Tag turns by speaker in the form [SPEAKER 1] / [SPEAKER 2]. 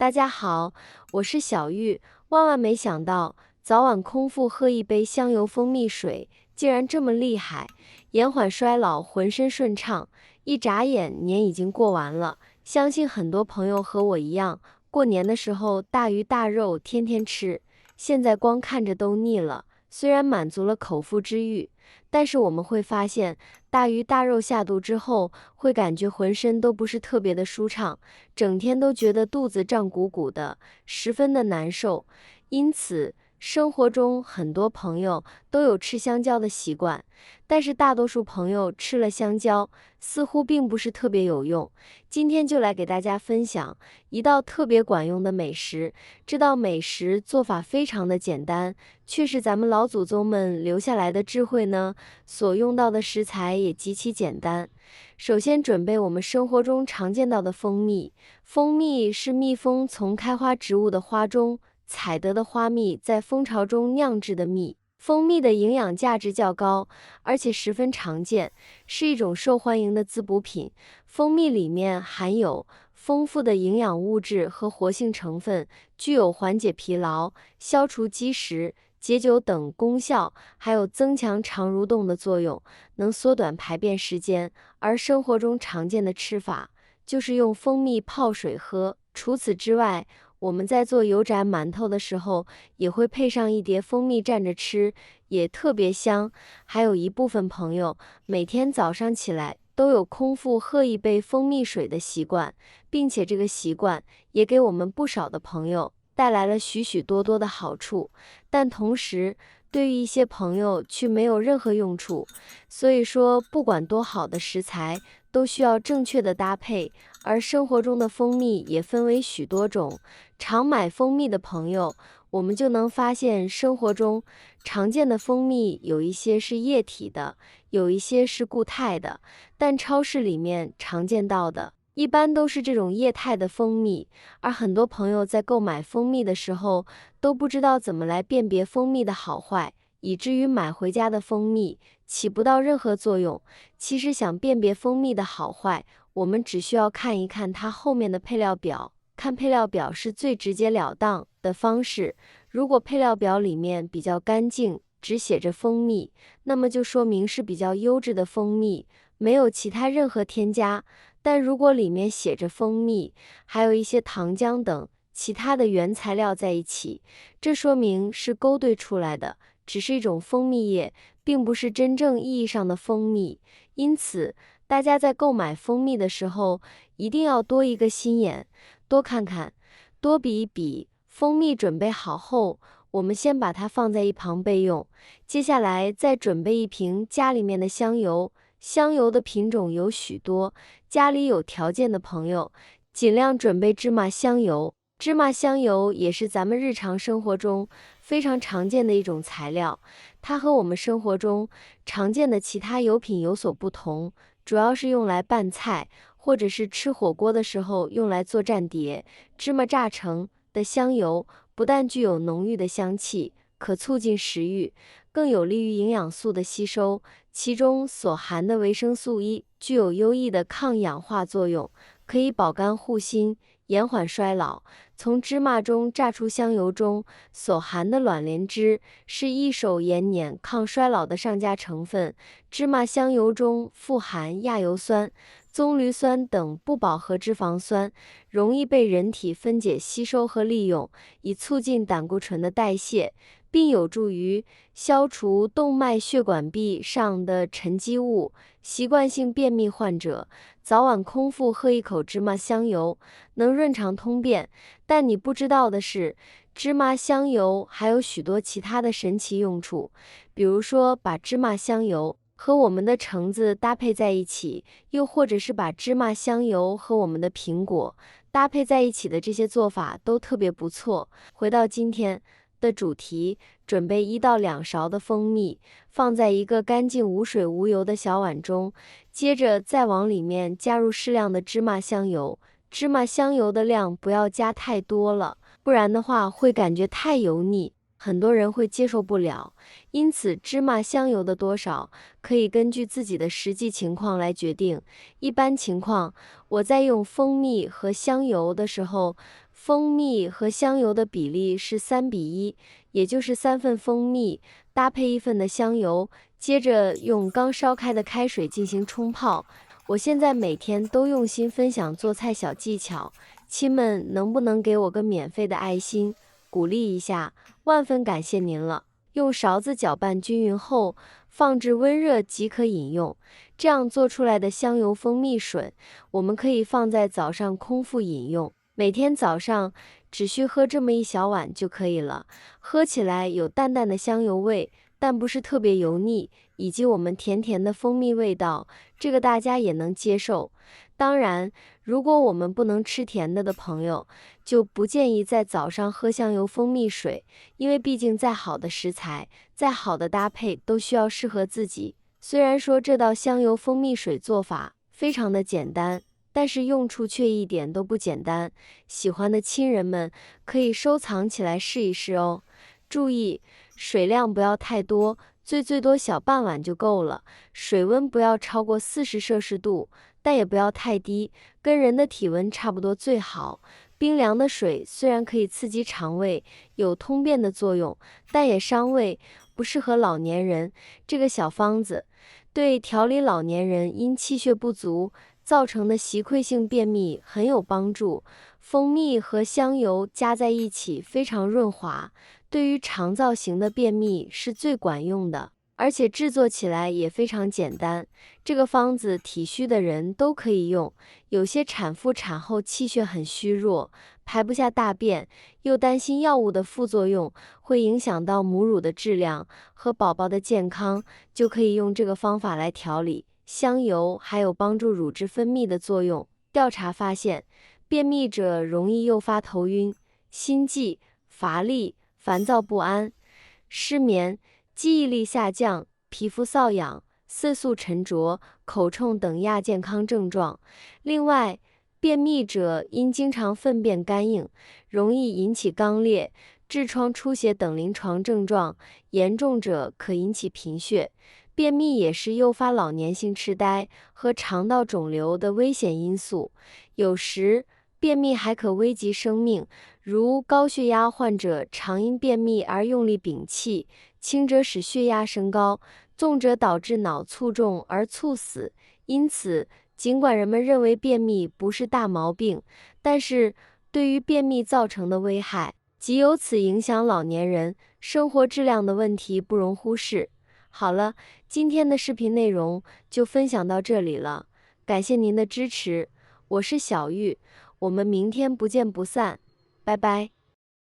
[SPEAKER 1] 大家好，我是小玉。万万没想到，早晚空腹喝一杯香油蜂蜜水，竟然这么厉害，延缓衰老，浑身顺畅。一眨眼，年已经过完了。相信很多朋友和我一样，过年的时候大鱼大肉天天吃，现在光看着都腻了。虽然满足了口腹之欲，但是我们会发现，大鱼大肉下肚之后，会感觉浑身都不是特别的舒畅，整天都觉得肚子胀鼓鼓的，十分的难受。因此，生活中很多朋友都有吃香蕉的习惯，但是大多数朋友吃了香蕉，似乎并不是特别有用。今天就来给大家分享一道特别管用的美食，这道美食做法非常的简单，却是咱们老祖宗们留下来的智慧呢。所用到的食材也极其简单。首先准备我们生活中常见到的蜂蜜。蜂蜜是蜜蜂从开花植物的花中采得的花蜜，在蜂巢中酿制的蜜。蜂蜜的营养价值较高，而且十分常见，是一种受欢迎的滋补品。蜂蜜里面含有丰富的营养物质和活性成分，具有缓解疲劳、消除积食、解酒等功效，还有增强肠蠕动的作用，能缩短排便时间。而生活中常见的吃法就是用蜂蜜泡水喝。除此之外，我们在做油炸馒头的时候，也会配上一碟蜂蜜蘸着吃，也特别香。还有一部分朋友每天早上起来都有空腹喝一杯蜂蜜水的习惯，并且这个习惯也给我们不少的朋友带来了许许多多的好处，但同时对于一些朋友却没有任何用处。所以说，不管多好的食材，都需要正确的搭配，而生活中的蜂蜜也分为许多种。常买蜂蜜的朋友，我们就能发现生活中常见的蜂蜜有一些是液体的，有一些是固态的，但超市里面常见到的一般都是这种液态的蜂蜜，而很多朋友在购买蜂蜜的时候都不知道怎么来辨别蜂蜜的好坏，以至于买回家的蜂蜜起不到任何作用。其实想辨别蜂蜜的好坏，我们只需要看一看它后面的配料表，看配料表是最直截了当的方式。如果配料表里面比较干净，只写着蜂蜜，那么就说明是比较优质的蜂蜜，没有其他任何添加。但如果里面写着蜂蜜，还有一些糖浆等其他的原材料在一起，这说明是勾兑出来的，只是一种蜂蜜液，并不是真正意义上的蜂蜜。因此，大家在购买蜂蜜的时候，一定要多一个心眼，多看看，多比一比。蜂蜜准备好后，我们先把它放在一旁备用。接下来再准备一瓶家里面的香油。香油的品种有许多，家里有条件的朋友，尽量准备芝麻香油。芝麻香油也是咱们日常生活中非常常见的一种材料，它和我们生活中常见的其他油品有所不同，主要是用来拌菜，或者是吃火锅的时候用来做蘸碟。芝麻榨成的香油不但具有浓郁的香气，可促进食欲，更有利于营养素的吸收，其中所含的维生素 E 具有优异的抗氧化作用，可以保肝护心，延缓衰老。从芝麻中榨出香油中所含的卵磷脂是益寿延年、抗衰老的上佳成分。芝麻香油中富含亚油酸、棕榈酸等不饱和脂肪酸，容易被人体分解吸收和利用，以促进胆固醇的代谢，并有助于消除动脉血管壁上的沉积物。习惯性便秘患者早晚空腹喝一口芝麻香油，能润肠通便。但你不知道的是，芝麻香油还有许多其他的神奇用处，比如说把芝麻香油和我们的橙子搭配在一起，又或者是把芝麻香油和我们的苹果搭配在一起的这些做法都特别不错。回到今天的主题，准备1到2勺的蜂蜜，放在一个干净无水无油的小碗中，接着再往里面加入适量的芝麻香油。芝麻香油的量不要加太多了，不然的话会感觉太油腻，很多人会接受不了。因此芝麻香油的多少可以根据自己的实际情况来决定。一般情况，我在用蜂蜜和香油的时候，蜂蜜和香油的比例是3:1，也就是3份蜂蜜搭配1份的香油，接着用刚烧开的开水进行冲泡。我现在每天都用心分享做菜小技巧，亲们能不能给我个免费的爱心，鼓励一下？万分感谢您了。用勺子搅拌均匀后，放置温热即可饮用。这样做出来的香油蜂蜜水，我们可以放在早上空腹饮用。每天早上只需喝这么1小碗就可以了，喝起来有淡淡的香油味，但不是特别油腻，以及我们甜甜的蜂蜜味道，这个大家也能接受。当然，如果我们不能吃甜的朋友，就不建议在早上喝香油蜂蜜水，因为毕竟再好的食材，再好的搭配都需要适合自己。虽然说这道香油蜂蜜水做法非常的简单，但是用处却一点都不简单，喜欢的亲人们可以收藏起来试一试哦。注意，水量不要太多，最多小半碗就够了，水温不要超过40摄氏度，但也不要太低，跟人的体温差不多最好。冰凉的水虽然可以刺激肠胃，有通便的作用，但也伤胃，不适合老年人。这个小方子对调理老年人因气血不足造成的习溃性便秘很有帮助。蜂蜜和香油加在一起非常润滑，对于肠燥型的便秘是最管用的，而且制作起来也非常简单。这个方子体虚的人都可以用，有些产妇产后气血很虚弱，排不下大便，又担心药物的副作用会影响到母乳的质量和宝宝的健康，就可以用这个方法来调理。香油还有帮助乳汁分泌的作用。调查发现，便秘者容易诱发头晕、心悸、乏力、烦躁不安、失眠、记忆力下降、皮肤瘙痒、色素沉着、口臭等亚健康症状。另外，便秘者因经常粪便干硬，容易引起肛裂、痔疮出血等临床症状，严重者可引起贫血。便秘也是诱发老年性痴呆和肠道肿瘤的危险因素，有时便秘还可危及生命，如高血压患者常因便秘而用力屏气，轻者使血压升高，重者导致脑卒中而猝死。因此，尽管人们认为便秘不是大毛病，但是对于便秘造成的危害及由此影响老年人生活质量的问题不容忽视。好了，今天的视频内容就分享到这里了，感谢您的支持，我是小玉，我们明天不见不散，拜拜。